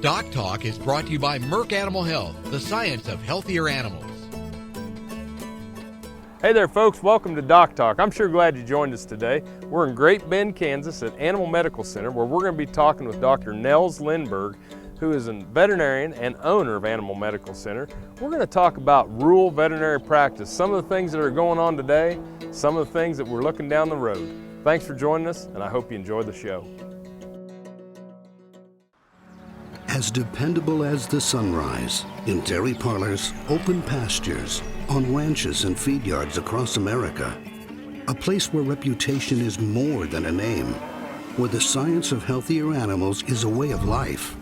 DocTalk is brought to you by Merck Animal Health, the science of healthier animals. Hey there folks, welcome to DocTalk. I'm sure glad you joined us today. We're in Great Bend, Kansas at Animal Medical Center where we're going to be talking with Dr. Nels Lindberg, who is a veterinarian and owner of Animal Medical Center. We're going to talk about rural veterinary practice, some of the things that are going on today, some of the things that we're looking down the road. Thanks for joining us, and I hope you enjoy the show. As dependable as the sunrise, in dairy parlors, open pastures, on ranches and feed yards across America, a place where reputation is more than a name, where the science of healthier animals is a way of life.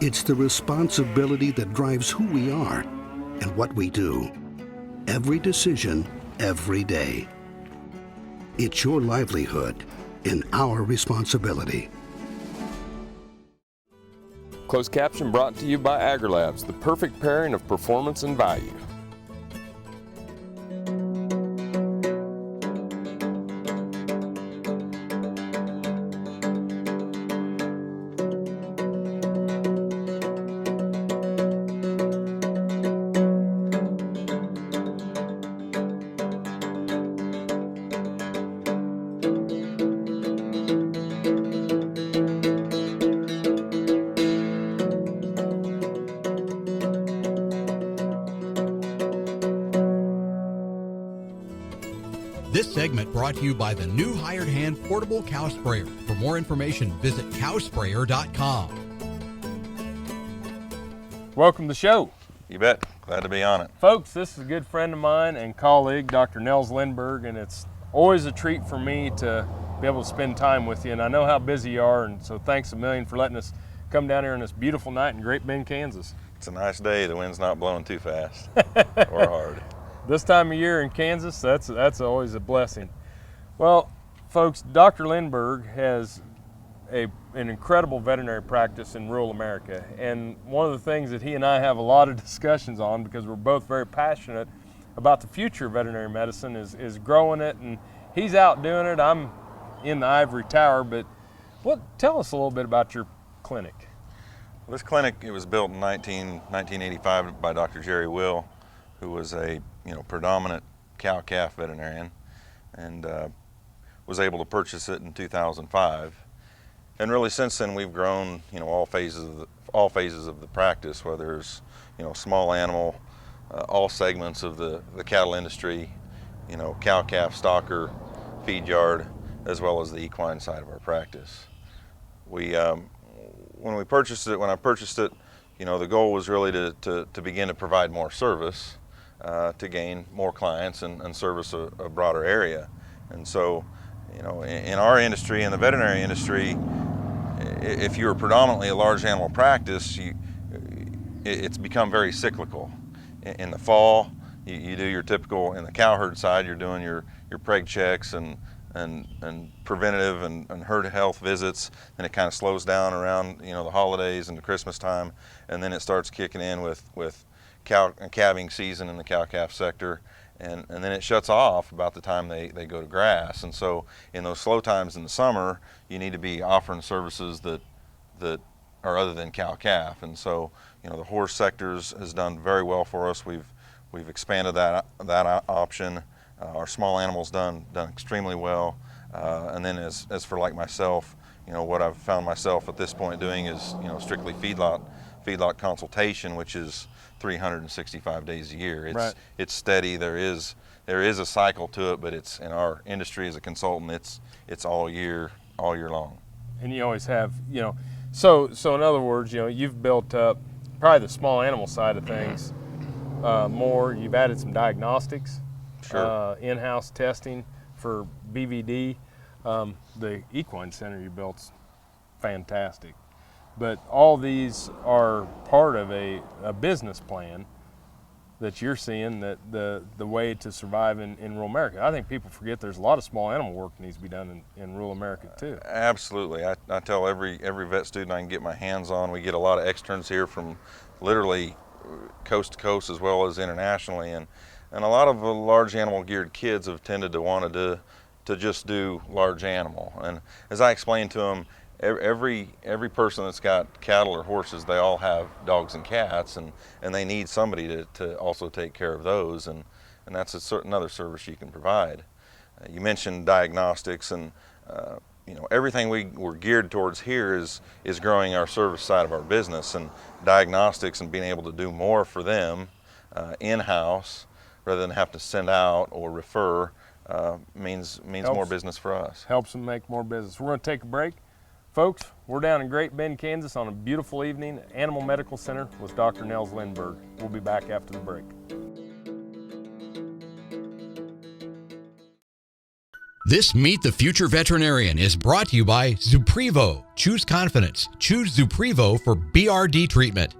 It's the responsibility that drives who we are and what we do. Every decision, every day. It's your livelihood and our responsibility. Closed caption brought to you by AgriLabs, the perfect pairing of performance and value. This segment brought to you by the new Hired Hand Portable Cow Sprayer. For more information, visit cowsprayer.com. Welcome to the show. You bet. Glad to be on it. Folks, this is a good friend of mine and colleague, Dr. Nels Lindberg, and it's always a treat for me to be able to spend time with you. And I know how busy you are, and so thanks a million for letting us come down here on this beautiful night in Great Bend, Kansas. It's a nice day. The wind's not blowing too fast or hard. This time of year in Kansas, that's always a blessing. Well, folks, Dr. Lindberg has an incredible veterinary practice in rural America. And one of the things that he and I have a lot of discussions on, because we're both very passionate about the future of veterinary medicine, is growing it. And he's out doing it. I'm in the ivory tower. But tell us a little bit about your clinic. Well, this clinic, it was built in 1985 by Dr. Jerry Will, who was a predominant cow-calf veterinarian, and was able to purchase it in 2005. And really since then we've grown all phases of the practice, whether it's small animal, all segments of the cattle industry, cow-calf, stocker, feed yard, as well as the equine side of our practice. When I purchased it, the goal was really to begin to provide more service, to gain more clients and service a broader area. And so, in our industry, in the veterinary industry, if you're predominantly a large animal practice, it's become very cyclical. In the fall, you do your typical, in the cow herd side, you're doing your preg checks and preventative and herd health visits, and it kind of slows down around the holidays and the Christmas time, and then it starts kicking in with calving season in the cow-calf sector, and then it shuts off about the time they go to grass. And so in those slow times in the summer, you need to be offering services that are other than cow-calf. And so the horse sectors has done very well for us. We've expanded that option. Our small animals done extremely well. And then as for like myself, what I've found myself at this point doing is strictly feedlot consultation, which is 365 days a year. It's steady. There is a cycle to it, but it's in our industry as a consultant, it's all year long. And you always have, so in other words, you've built up probably the small animal side of things more. You've added some diagnostics, sure, in-house testing for BVD. The equine center you built's fantastic. But all these are part of a business plan that you're seeing, that the way to survive in rural America. I think people forget there's a lot of small animal work that needs to be done in rural America too. Absolutely. I tell every vet student I can get my hands on. We get a lot of externs here from literally coast to coast as well as internationally, and a lot of the large animal geared kids have tended to want to just do large animal. And as I explained to them, every person that's got cattle or horses, they all have dogs and cats, and they need somebody to also take care of those, and that's another service you can provide. You mentioned diagnostics, and you know, everything we're geared towards here is growing our service side of our business, and diagnostics and being able to do more for them in-house rather than have to send out or refer means more business for us. Helps them make more business. We're going to take a break. Folks, we're down in Great Bend, Kansas on a beautiful evening at Animal Medical Center with Dr. Nels Lindberg. We'll be back after the break. This Meet the Future Veterinarian is brought to you by Zuprevo. Choose confidence. Choose Zuprevo for BRD treatment.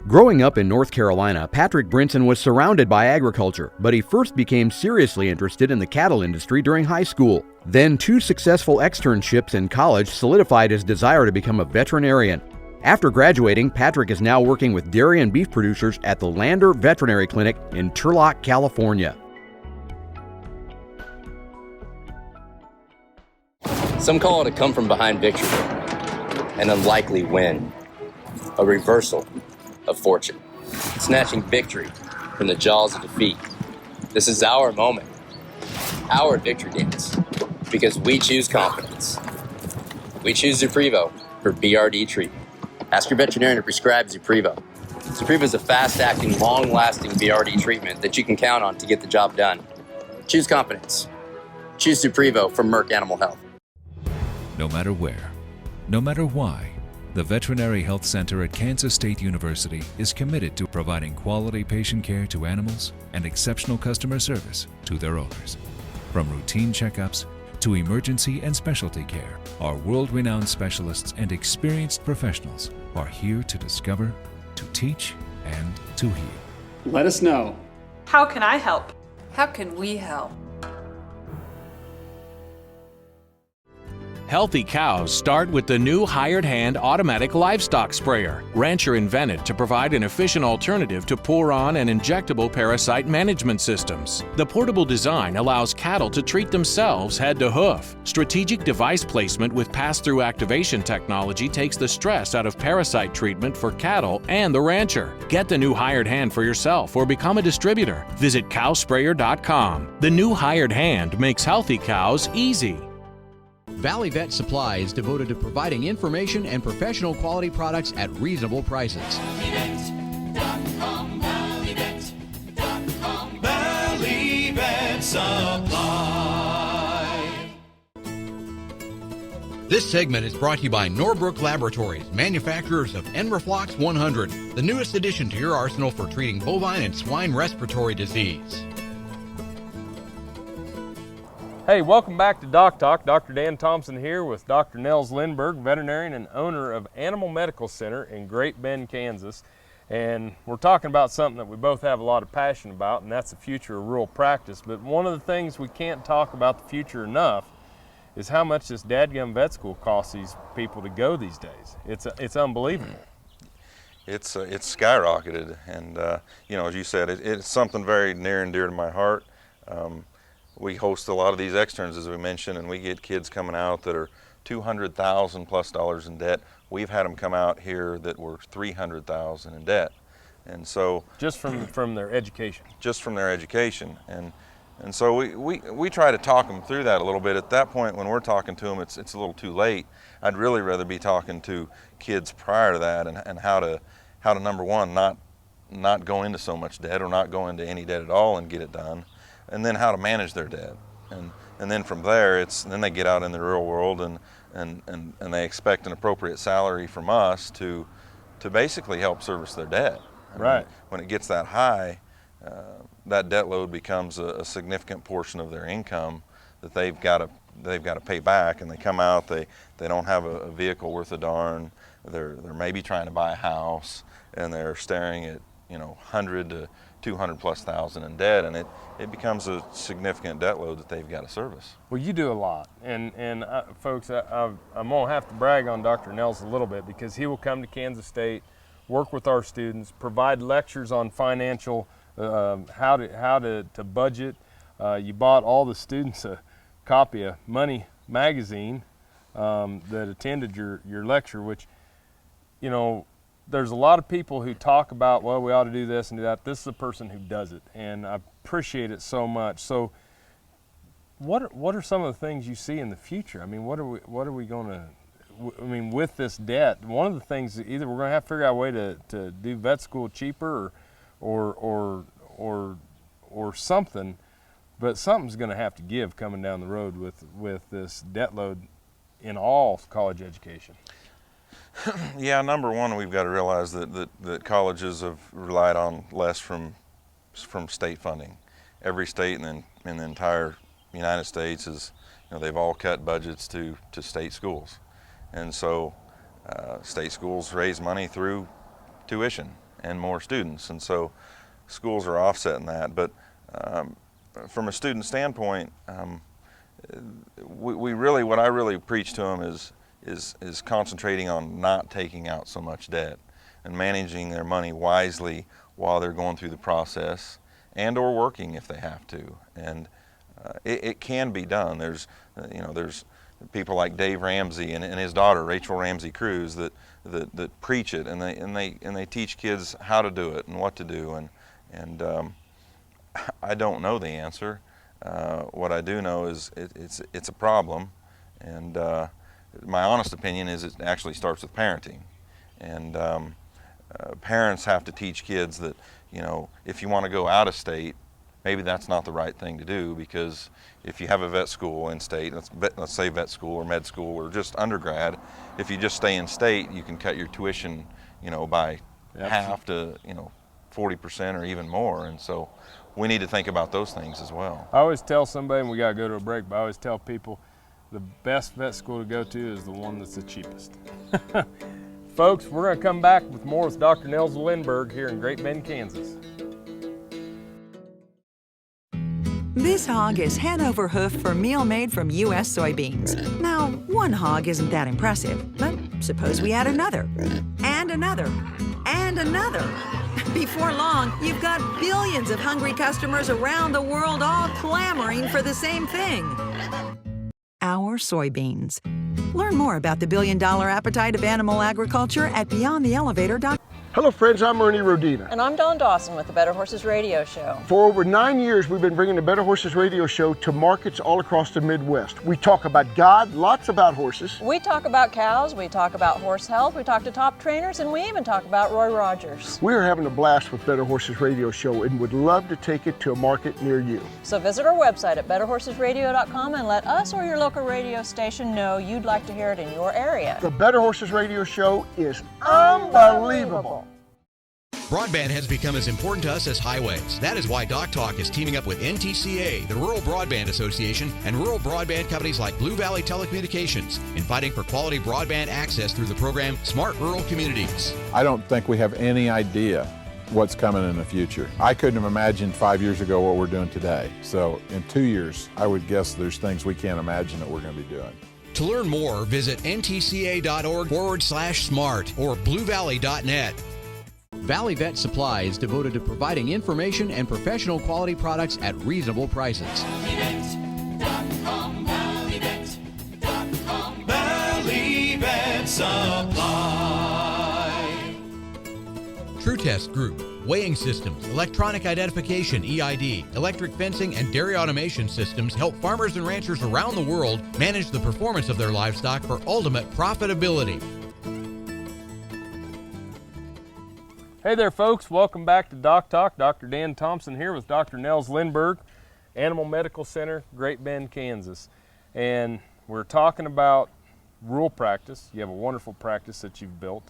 Growing up in North Carolina, Patrick Brinson was surrounded by agriculture, but he first became seriously interested in the cattle industry during high school. Then 2 successful externships in college solidified his desire to become a veterinarian. After graduating, Patrick is now working with dairy and beef producers at the Lander Veterinary Clinic in Turlock, California. Some call it a come-from-behind victory, an unlikely win, a reversal of fortune, snatching victory from the jaws of defeat. This is our moment, our victory dance, because we choose confidence. We choose Zuprevo for BRD treatment. Ask your veterinarian to prescribe Zuprevo. Zuprevo is a fast-acting, long-lasting BRD treatment that you can count on to get the job done. Choose confidence. Choose Zuprevo from Merck Animal Health. No matter where, no matter why, the Veterinary Health Center at Kansas State University is committed to providing quality patient care to animals and exceptional customer service to their owners. From routine checkups to emergency and specialty care, our world-renowned specialists and experienced professionals are here to discover, to teach, and to heal. Let us know. How can I help? How can we help? Healthy cows start with the new hired hand automatic livestock sprayer. Rancher invented to provide an efficient alternative to pour-on and injectable parasite management systems. The portable design allows cattle to treat themselves head to hoof. Strategic device placement with pass-through activation technology takes the stress out of parasite treatment for cattle and the rancher. Get the new hired hand for yourself or become a distributor. Visit cowsprayer.com. The new hired hand makes healthy cows easy. Valley Vet Supply is devoted to providing information and professional quality products at reasonable prices. ValleyVet.com, ValleyVet.com, Valley Vet Supply. This segment is brought to you by Norbrook Laboratories, manufacturers of Enroflox 100, the newest addition to your arsenal for treating bovine and swine respiratory disease. Hey, welcome back to Doc Talk. Dr. Dan Thompson here with Dr. Nels Lindberg, veterinarian and owner of Animal Medical Center in Great Bend, Kansas. And we're talking about something that we both have a lot of passion about, and that's the future of rural practice. But one of the things we can't talk about the future enough is how much this dadgum vet school costs these people to go these days. It's unbelievable. It's skyrocketed, and you know, as you said, it's something very near and dear to my heart. We host a lot of these externs, as we mentioned, and we get kids coming out that are $200,000 plus in debt. We've had them come out here that were $300,000 in debt, and so just from their education. Just from their education, and so we try to talk them through that a little bit. At that point, when we're talking to them, it's a little too late. I'd really rather be talking to kids prior to that, and how to number one, not go into so much debt or not go into any debt at all and get it done. And then how to manage their debt, and then from there, then they get out in the real world, and they expect an appropriate salary from us to basically help service their debt. Right. When it gets that high, that debt load becomes a significant portion of their income that they've got to pay back, and they come out, they don't have a vehicle worth a darn. They're maybe trying to buy a house, and they're staring at, you know, $100,000 to $200,000+ in debt, and it becomes a significant debt load that they've got to service. Well, you do a lot, and folks, I'm gonna have to brag on Dr. Nels a little bit, because he will come to Kansas State, work with our students, provide lectures on financial, how to budget. You bought all the students a copy of Money magazine that attended your lecture, which, you know, there's a lot of people who talk about, well, we ought to do this and do that. This is a person who does it, and I appreciate it so much. So what are some of the things you see in the future? I mean, what are we going to, I mean, with this debt, one of the things, either we're going to have to figure out a way to do vet school cheaper or something, but something's going to have to give coming down the road with this debt load in all college education. Yeah, number one, we've got to realize that colleges have relied on less from state funding. Every state in the entire United States is, you know, they've all cut budgets to state schools, and so state schools raise money through tuition and more students, and so schools are offsetting that. But from a student standpoint, what I really preach to them is concentrating on not taking out so much debt and managing their money wisely while they're going through the process and or working if they have to. And it can be done. There's people like Dave Ramsey and his daughter Rachel Ramsey Cruz that preach it, and they teach kids how to do it and what to do. And I don't know the answer. What I do know is it's a problem, and my honest opinion is it actually starts with parenting. And parents have to teach kids that, you know, if you want to go out of state, maybe that's not the right thing to do, because if you have a vet school in state, let's say vet school or med school or just undergrad, if you just stay in state, you can cut your tuition, you know, by half to, you know, 40% or even more. And so we need to think about those things as well. I always tell somebody, and we got to go to a break, but I always tell people the best vet school to go to is the one that's the cheapest. Folks, we're going to come back with more with Dr. Nels Lindberg here in Great Bend, Kansas. This hog is head over hoof for meal made from U.S. soybeans. Now, one hog isn't that impressive, but suppose we add another, and another, and another. Before long, you've got billions of hungry customers around the world all clamoring for the same thing. Our soybeans. Learn more about the billion-dollar appetite of animal agriculture at BeyondTheElevator.com. Hello friends, I'm Ernie Rodina. And I'm Dawn Dawson with the Better Horses Radio Show. For over 9 years, we've been bringing the Better Horses Radio Show to markets all across the Midwest. We talk about God, lots about horses. We talk about cows, we talk about horse health, we talk to top trainers, and we even talk about Roy Rogers. We're having a blast with Better Horses Radio Show and would love to take it to a market near you. So visit our website at betterhorsesradio.com and let us or your local radio station know you'd like to hear it in your area. The Better Horses Radio Show is unbelievable. Broadband has become as important to us as highways. That is why DocTalk is teaming up with NTCA, the Rural Broadband Association, and rural broadband companies like Blue Valley Telecommunications in fighting for quality broadband access through the program Smart Rural Communities. I don't think we have any idea what's coming in the future. I couldn't have imagined 5 years ago what we're doing today. So in 2 years, I would guess there's things we can't imagine that we're going to be doing. To learn more, visit ntca.org/smart or bluevalley.net. Valley Vet Supply is devoted to providing information and professional quality products at reasonable prices. ValleyVet.com, ValleyVet.com, Valley Vet Supply. True Test Group, weighing systems, electronic identification EID, electric fencing, and dairy automation systems help farmers and ranchers around the world manage the performance of their livestock for ultimate profitability. Hey there, folks. Welcome back to Doc Talk. Dr. Dan Thompson here with Dr. Nels Lindberg, Animal Medical Center, Great Bend, Kansas. And we're talking about rural practice. You have a wonderful practice that you've built.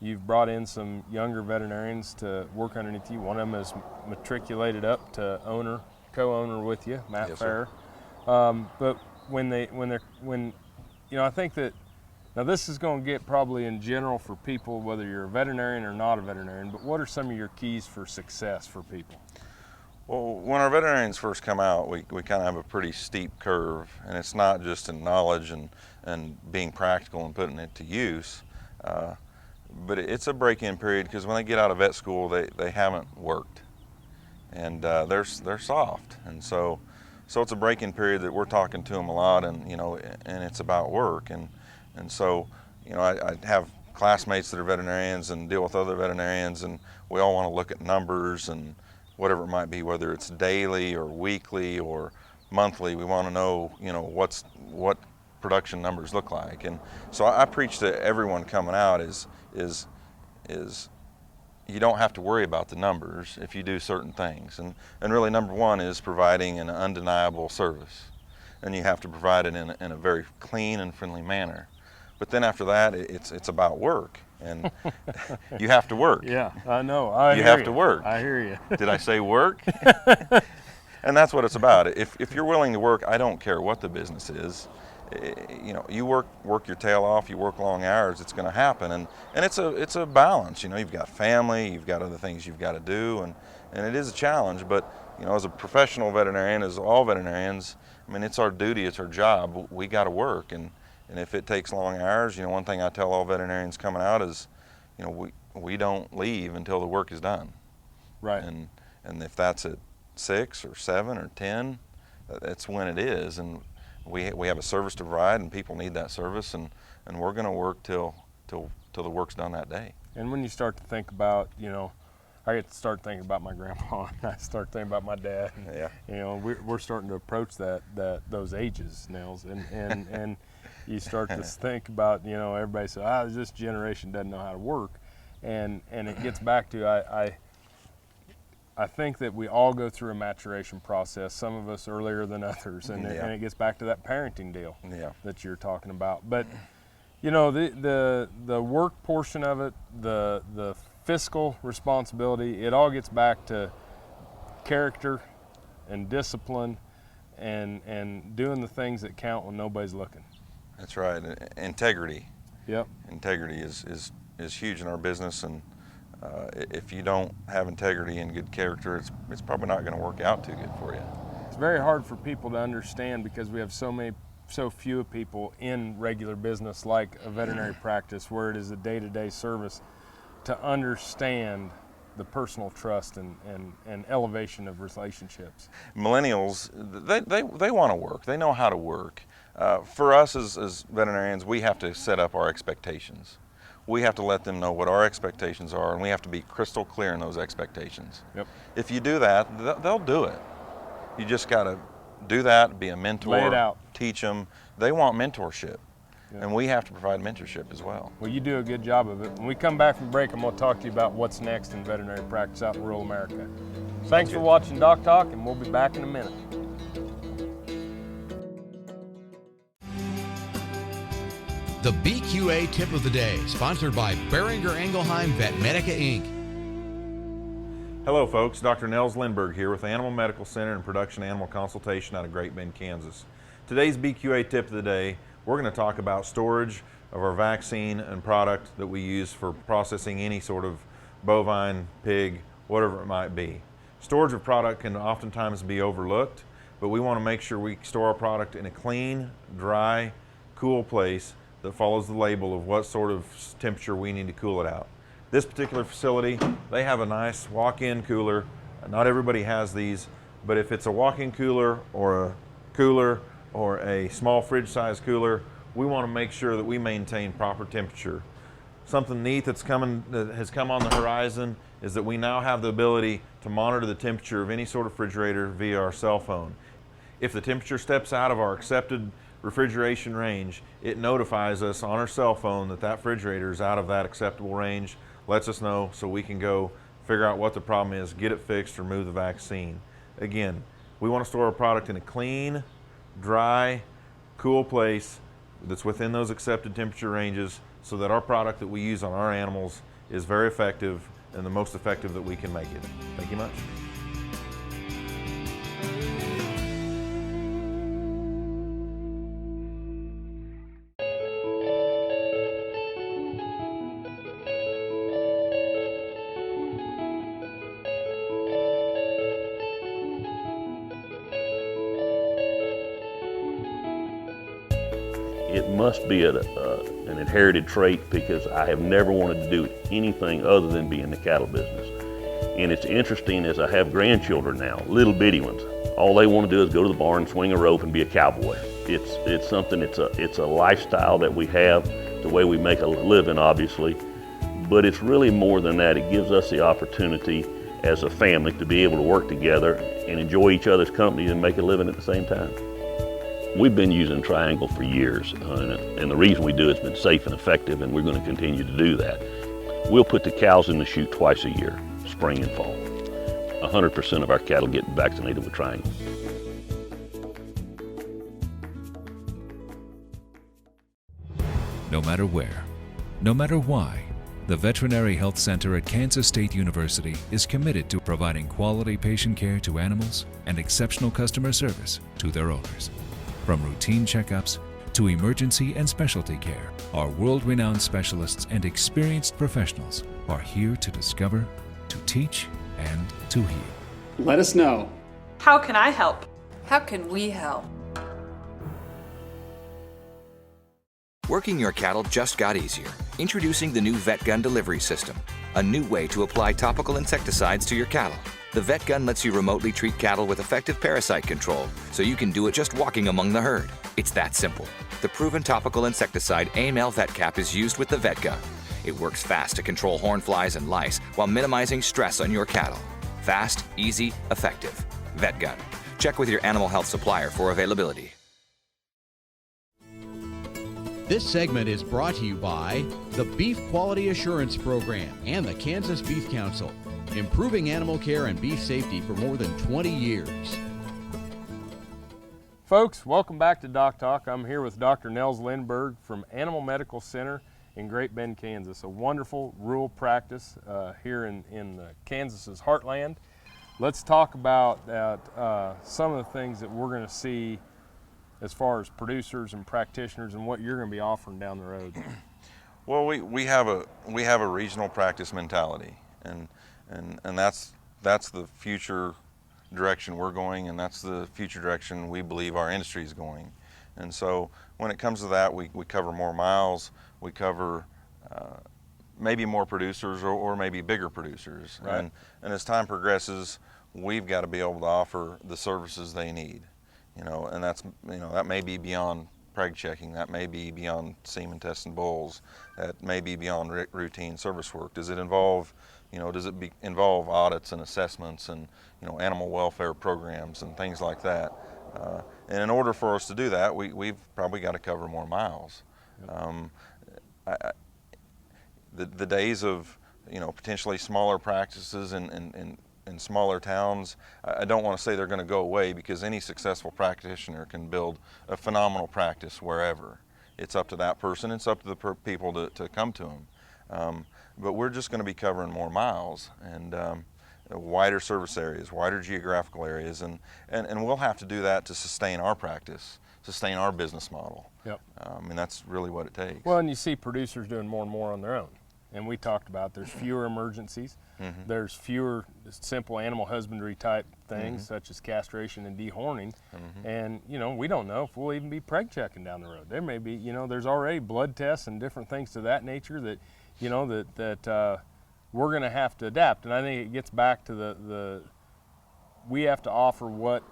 You've brought in some younger veterinarians to work underneath you. One of them is matriculated up to co-owner with you, Matt Yes, Fair. But I think that now this is going to get probably in general for people, whether you're a veterinarian or not a veterinarian, but what are some of your keys for success for people? Well, when our veterinarians first come out, we kind of have a pretty steep curve, and it's not just in knowledge and being practical and putting it to use, but it's a break-in period because when they get out of vet school, they haven't worked, and they're soft, and so So it's a break-in period that we're talking to them a lot, and and it's about work, and so I have classmates that are veterinarians and deal with other veterinarians, and we all want to look at numbers and whatever it might be, whether it's daily or weekly or monthly. We want to know what production numbers look like. And so I preach to everyone coming out is you don't have to worry about the numbers if you do certain things. And really, number one is providing an undeniable service. And you have to provide it in a very clean and friendly manner. But then after that, it's about work. And you have to work. Yeah, I know. You have to work. I hear you. Did I say work? And that's what it's about. If you're willing to work, I don't care what the business is. You work your tail off, you work long hours, it's going to happen, and it's a balance. You've got family, you've got other things you've got to do, and it is a challenge. But as a professional veterinarian, as all veterinarians, it's our duty, it's our job. We got to work, and if it takes long hours, one thing I tell all veterinarians coming out is, we don't leave until the work is done. Right. And if that's at 6 or 7 or 10, that's when it is. And we have a service to provide, and people need that service, and we're going to work till the work's done that day. And when you start to think about, I get to start thinking about my grandpa, and I start thinking about my dad. And, yeah. We're starting to approach those ages, Nels, and you start to think about, everybody says, this generation doesn't know how to work, and it gets back to I think that we all go through a maturation process, some of us earlier than others, and it gets back to that parenting deal that you're talking about. But the work portion of it, the fiscal responsibility, it all gets back to character and discipline and doing the things that count when nobody's looking. That's right. Integrity. Yep. Integrity is huge in our business, and if you don't have integrity and good character, it's probably not going to work out too good for you. It's very hard for people to understand because we have so few people in regular business like a veterinary practice where it is a day-to-day service to understand the personal trust and elevation of relationships. Millennials, they want to work. They know how to work. For us as veterinarians, we have to set up our expectations. We have to let them know what our expectations are, and we have to be crystal clear in those expectations. Yep. If you do that, they'll do it. You just got to do that, be a mentor, lay it out, teach them. They want mentorship, and we have to provide mentorship as well. Well, you do a good job of it. When we come back from break, I'm going to talk to you about what's next in veterinary practice out in rural America. Thanks for watching Doc Talk, and we'll be back in a minute. The BQA Tip of the Day, sponsored by Beringer Engelheim Vetmedica, Inc. Hello folks, Dr. Nels Lindberg here with Animal Medical Center and Production Animal Consultation out of Great Bend, Kansas. Today's BQA Tip of the Day, we're going to talk about storage of our vaccine and product that we use for processing any sort of bovine, pig, whatever it might be. Storage of product can oftentimes be overlooked, but we want to make sure we store our product in a clean, dry, cool place that follows the label of what sort of temperature we need to cool it out. This particular facility, they have a nice walk-in cooler. Not everybody has these, but if it's a walk-in cooler or a small fridge-sized cooler, we want to make sure that we maintain proper temperature. Something neat that has come on the horizon is that we now have the ability to monitor the temperature of any sort of refrigerator via our cell phone. If the temperature steps out of our accepted refrigeration range, it notifies us on our cell phone that that refrigerator is out of that acceptable range, lets us know so we can go figure out what the problem is, get it fixed, remove the vaccine. Again, we want to store our product in a clean, dry, cool place that's within those accepted temperature ranges so that our product that we use on our animals is very effective and the most effective that we can make it. Thank you much. It must be an inherited trait because I have never wanted to do anything other than be in the cattle business. And it's interesting as I have grandchildren now, little bitty ones. All they want to do is go to the barn, swing a rope, and be a cowboy. It's something. It's a lifestyle that we have, the way we make a living, obviously. But it's really more than that. It gives us the opportunity as a family to be able to work together and enjoy each other's company and make a living at the same time. We've been using Triangle for years, and the reason we do it's been safe and effective, and we're going to continue to do that. We'll put the cows in the chute twice a year, spring and fall. 100% of our cattle get vaccinated with Triangle. No matter where, no matter why, the Veterinary Health Center at Kansas State University is committed to providing quality patient care to animals and exceptional customer service to their owners. From routine checkups to emergency and specialty care, our world-renowned specialists and experienced professionals are here to discover, to teach, and to heal. Let us know. How can I help? How can we help? Working your cattle just got easier. Introducing the new VetGun delivery system, a new way to apply topical insecticides to your cattle. The VetGun lets you remotely treat cattle with effective parasite control, so you can do it just walking among the herd. It's that simple. The proven topical insecticide AML VetCap is used with the VetGun. It works fast to control horn flies and lice while minimizing stress on your cattle. Fast, easy, effective. VetGun. Check with your animal health supplier for availability. This segment is brought to you by the Beef Quality Assurance Program and the Kansas Beef Council, improving animal care and beef safety for more than 20 years. Folks, welcome back to Doc Talk. I'm here with Dr. Nels Lindberg from Animal Medical Center in Great Bend, Kansas, a wonderful rural practice here in Kansas's heartland. Let's talk about some of the things that we're going to see as far as producers and practitioners and what you're going to be offering down the road. Well, we have a regional practice mentality, and that's the future direction we're going, and that's the future direction we believe our industry is going. And so when it comes to that, we cover more miles, we cover maybe more producers or maybe bigger producers. Right. And as time progresses, we've got to be able to offer the services they need. And that may be beyond preg checking, that may be beyond semen testing bulls, that may be beyond routine service work. Does it involve, involve audits and assessments and, animal welfare programs and things like that? And in order for us to do that, we've probably got to cover more miles. The days of, potentially smaller practices in smaller towns, I don't want to say they're going to go away, because any successful practitioner can build a phenomenal practice wherever. It's up to that person, it's up to the people to come to them. But we're just going to be covering more miles and wider service areas, wider geographical areas, and we'll have to do that to sustain our practice, sustain our business model. Yep. And that's really what it takes. Well, and you see producers doing more and more on their own. And we talked about there's fewer emergencies, there's fewer simple animal husbandry type things such as castration and dehorning, and we don't know if we'll even be preg checking down the road. There may be, there's already blood tests and different things to that nature that, that we're going to have to adapt. And I think it gets back to we have to offer what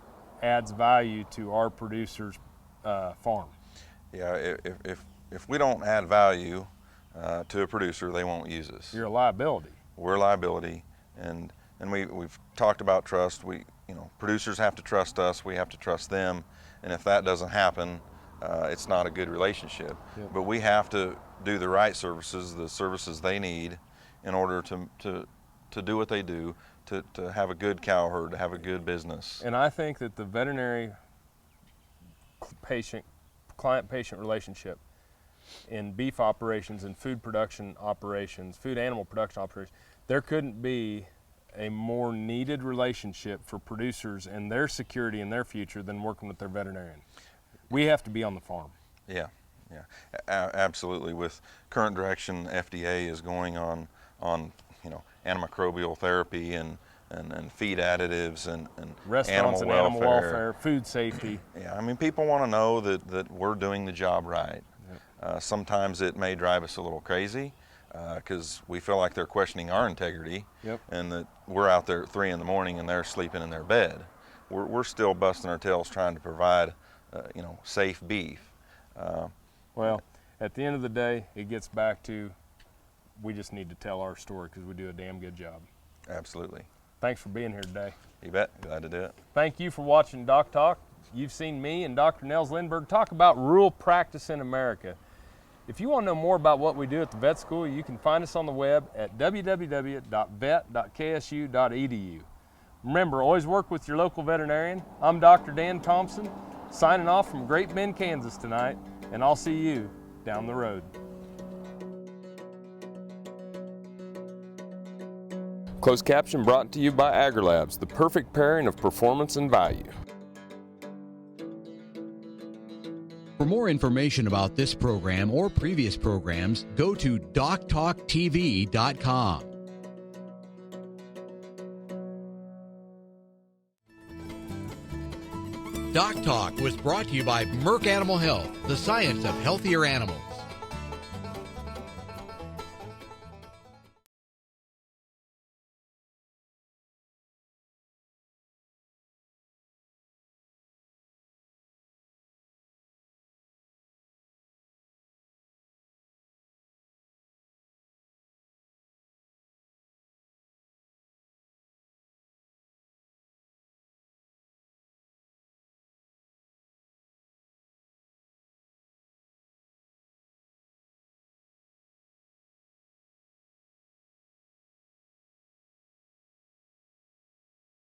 adds value to our producers' farm. Yeah, if we don't add value to a producer, they won't use us. You're a liability. We're a liability, and we've talked about trust. Producers have to trust us, we have to trust them, and if that doesn't happen, it's not a good relationship. Yep. But we have to do the right services, the services they need, in order to do what they do, to have a good cow herd, to have a good business. And I think that the veterinary client-patient relationship in beef operations and food production operations, food animal production operations, there couldn't be a more needed relationship for producers and their security and their future than working with their veterinarian. We have to be on the farm. Yeah, absolutely. With current direction, FDA is going on antimicrobial therapy and feed additives and restaurants and animal welfare, food safety. Yeah, people want to know that we're doing the job right. Sometimes it may drive us a little crazy, because we feel like they're questioning our integrity, Yep. and that we're out there at 3 in the morning and they're sleeping in their bed. We're still busting our tails trying to provide, safe beef. Well, at the end of the day, it gets back to we just need to tell our story because we do a damn good job. Absolutely. Thanks for being here today. You bet. Glad to do it. Thank you for watching Doc Talk. You've seen me and Dr. Nels Lindberg talk about rural practice in America. If you want to know more about what we do at the vet school, you can find us on the web at www.vet.ksu.edu. Remember, always work with your local veterinarian. I'm Dr. Dan Thompson, signing off from Great Bend, Kansas tonight, and I'll see you down the road. Closed caption brought to you by AgriLabs, the perfect pairing of performance and value. For more information about this program or previous programs, go to DocTalkTV.com. Doc Talk was brought to you by Merck Animal Health, the science of healthier animals.